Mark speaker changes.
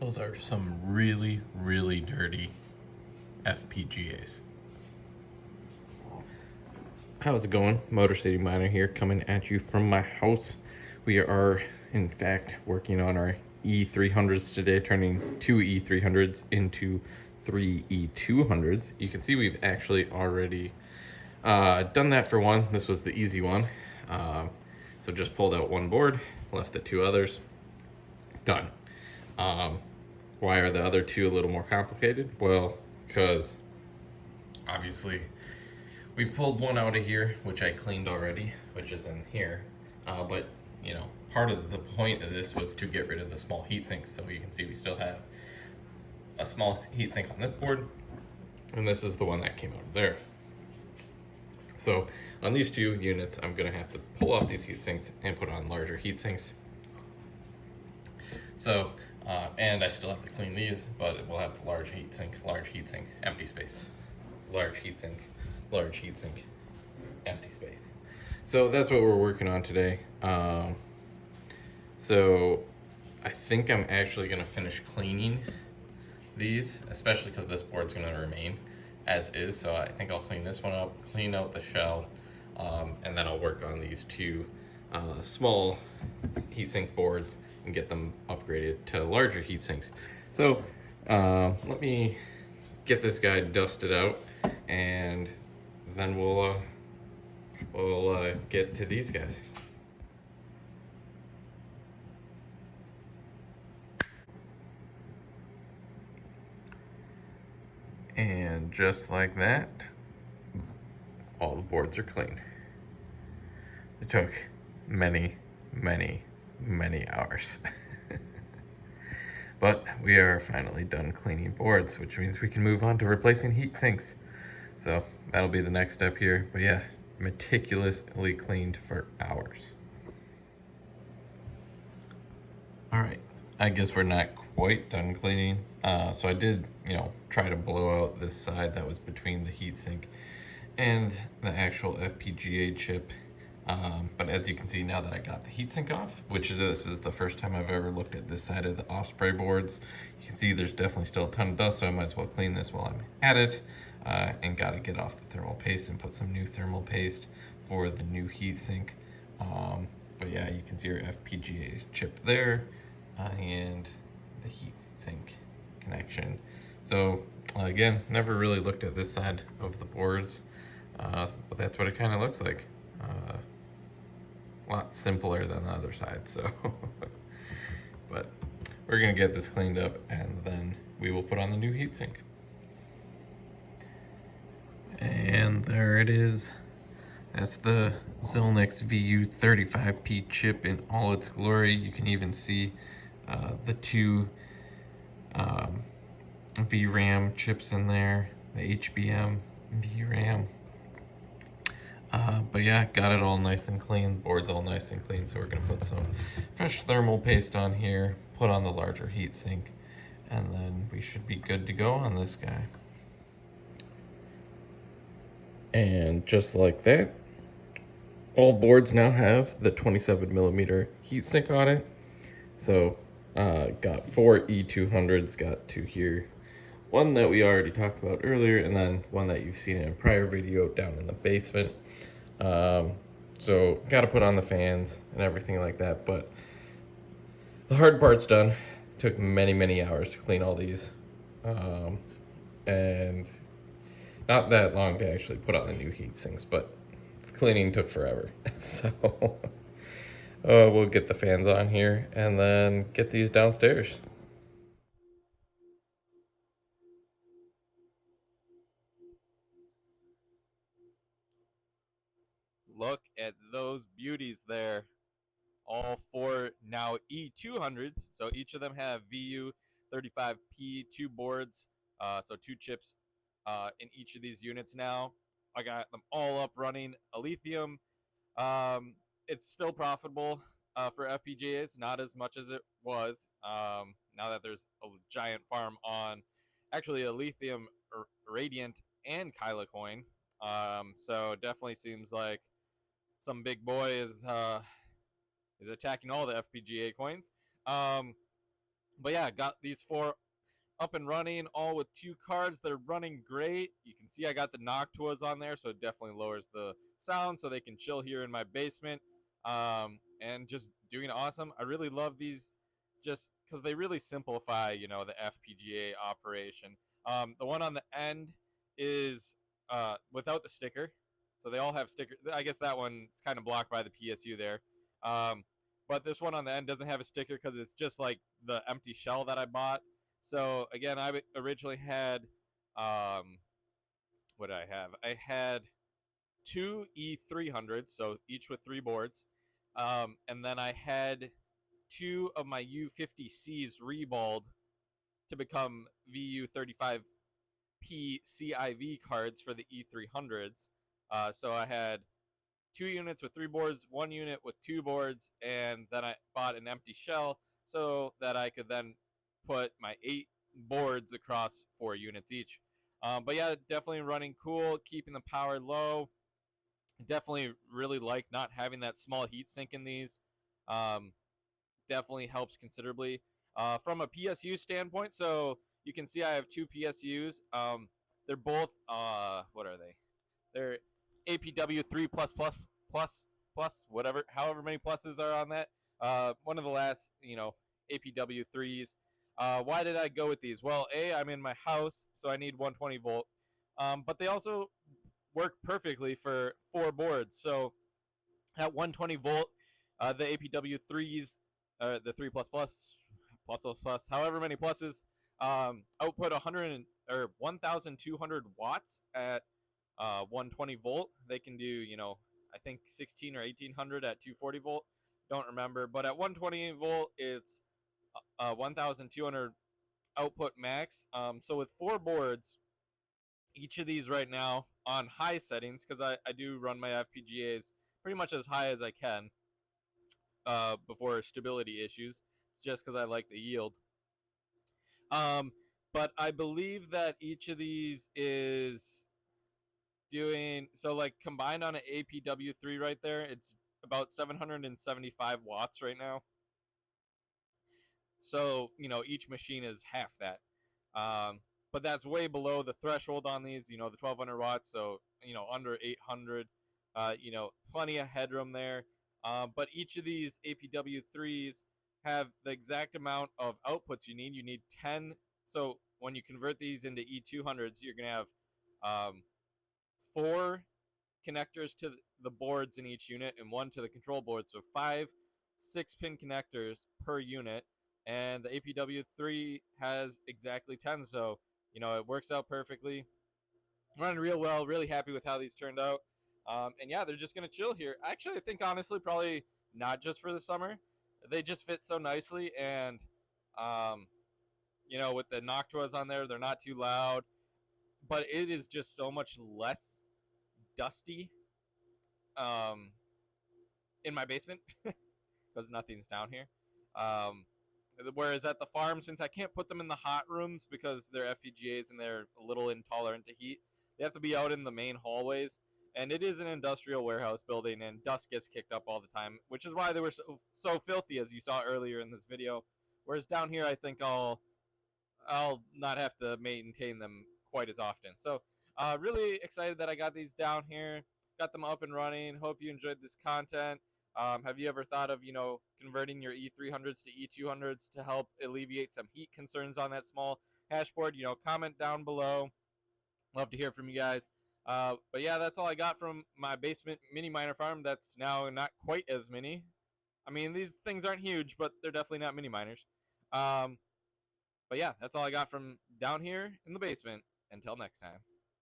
Speaker 1: Those are some really, really dirty FPGAs. How's it going? Motor City Miner here, coming at you from my house. We are, in fact, working on our E300s today, turning two E300s into three E200s. You can see we've actually already done that for one. This was the easy one. So just pulled out one board, left the two others, done. Why are the other two a little more complicated? Well, because obviously we've pulled one out of here, which I cleaned already, which is in here. But you know, part of the point of this was to get rid of the small heat sinks. So you can see we still have a small heat sink on this board, and this is the one that came out of there. So on these two units, I'm gonna have to pull off these heat sinks and put on larger heat sinks. So, and I still have to clean these, but we'll have the large heat sink, empty space. Large heat sink, empty space. So that's what we're working on today. So I think I'm actually gonna finish cleaning these, especially because this board's gonna remain as is. So I think I'll clean this one up, clean out the shell, and then I'll work on these two small heatsink boards and get them upgraded to larger heat sinks. So let me get this guy dusted out, and then we'll get to these guys. And just like that, all the boards are clean. It took many hours. But we are finally done cleaning boards, which means we can move on to replacing heat sinks. So that'll be the next step here. But yeah, meticulously cleaned for hours. All right, I guess we're not quite done cleaning. So I did, try to blow out this side that was between the heatsink and the actual FPGA chip. But as you can see, now that I got the heatsink off, which this is the first time I've ever looked at this side of the Osprey boards, you can see there's definitely still a ton of dust, so I might as well clean this while I'm at it. And got to get off the thermal paste and put some new thermal paste for the new heatsink. But yeah, you can see our FPGA chip there, and the heatsink connection. So again, never really looked at this side of the boards, but that's what it kind of looks like. A lot simpler than the other side, so but we're gonna get this cleaned up, and then we will put on the new heatsink. And there it is. That's the Xilinx VU35P chip in all its glory. You can even see the two VRAM chips in there, the HBM VRAM. But yeah, got it all nice and clean, board's all nice and clean, so we're gonna put some fresh thermal paste on here, put on the larger heatsink, and then we should be good to go on this guy. And just like that, all boards now have the 27mm heatsink on it. So got 4 E200s, got 2 here. One that we already talked about earlier, and then one that you've seen in a prior video down in the basement. So got to put on the fans and everything like that, but the hard part's done. Took many hours to clean all these, and not that long to actually put on the new heat sinks, but the cleaning took forever. So we'll get the fans on here and then get these downstairs.
Speaker 2: Look at those beauties there. All 4 now E200s. So each of them have VU35P 2 boards. So 2 chips in each of these units now. I got them all up running. Lithium. It's still profitable for FPGAs, not as much as it was. Now that there's a giant farm on actually a lithium Radiant and Kyla coin. So definitely seems like some big boy is attacking all the FPGA coins. But yeah, got these 4 up and running, all with 2 cards. They're running great. You can see I got the Noctuas on there, so it definitely lowers the sound so they can chill here in my basement. And just doing awesome. I really love these just because they really simplify, the FPGA operation. The one on the end is without the sticker. So they all have sticker. I guess that one's kind of blocked by the PSU there. Um, but this one on the end doesn't have a sticker because it's just like the empty shell that I bought. So again, I originally had, what did I have? I had 2 E300s, so each with 3 boards, and then I had 2 of my U50Cs reballed to become VU35P CIV cards for the E300s. So I had 2 units with 3 boards, 1 unit with 2 boards, and then I bought an empty shell so that I could then put my 8 boards across 4 units each. But yeah, definitely running cool, keeping the power low. Definitely really like not having that small heatsink in these. Um, Definitely helps considerably. From a PSU standpoint, so you can see I have 2 PSUs. They're both, what are they? They're APW 3 plus, whatever, however many pluses are on that. One of the last, APW 3s. Why did I go with these? Well, I'm in my house, so I need 120 volt. But they also work perfectly for 4 boards. So at 120 volt, the APW 3s, the 3 plus, however many pluses, output 100 or 1,200 watts at 120 volt. They can do, I think 16 or 1800 at 240 volt. Don't remember, but at 120 volt, it's 1,200 output max. So with 4 boards, each of these right now on high settings, because I do run my FPGAs pretty much as high as I can before stability issues, just because I like the yield. Um, but I believe that each of these is doing so, like, combined on an APW3 right there, it's about 775 watts right now. So each machine is half that. But that's way below the threshold on these, the 1200 watts, so under 800. Plenty of headroom there. But each of these APW3s have the exact amount of outputs you need. You need 10. So when you convert these into E200s, you're going to have 4 connectors to the boards in each unit and 1 to the control board. So 5 6-pin connectors per unit. And the APW3 has exactly 10. So, it works out perfectly. Running real well. Really happy with how these turned out. And yeah, they're just going to chill here. Actually, I think honestly, probably not just for the summer. They just fit so nicely. And, with the Noctuas on there, they're not too loud. But it is just so much less dusty in my basement because nothing's down here. Whereas at the farm, since I can't put them in the hot rooms because they're FPGAs and they're a little intolerant to heat, they have to be out in the main hallways. And it is an industrial warehouse building, and dust gets kicked up all the time, which is why they were so filthy, as you saw earlier in this video. Whereas down here, I think I'll not have to maintain them quite as often. So really excited that I got these down here, got them up and running. Hope you enjoyed this content. Have you ever thought of, converting your E300s to E200s to help alleviate some heat concerns on that small hashboard? Comment down below. Love to hear from you guys. But yeah, that's all I got from my basement mini miner farm. That's now not quite as mini. I mean, these things aren't huge, but they're definitely not mini miners. But yeah, that's all I got from down here in the basement. Until next time.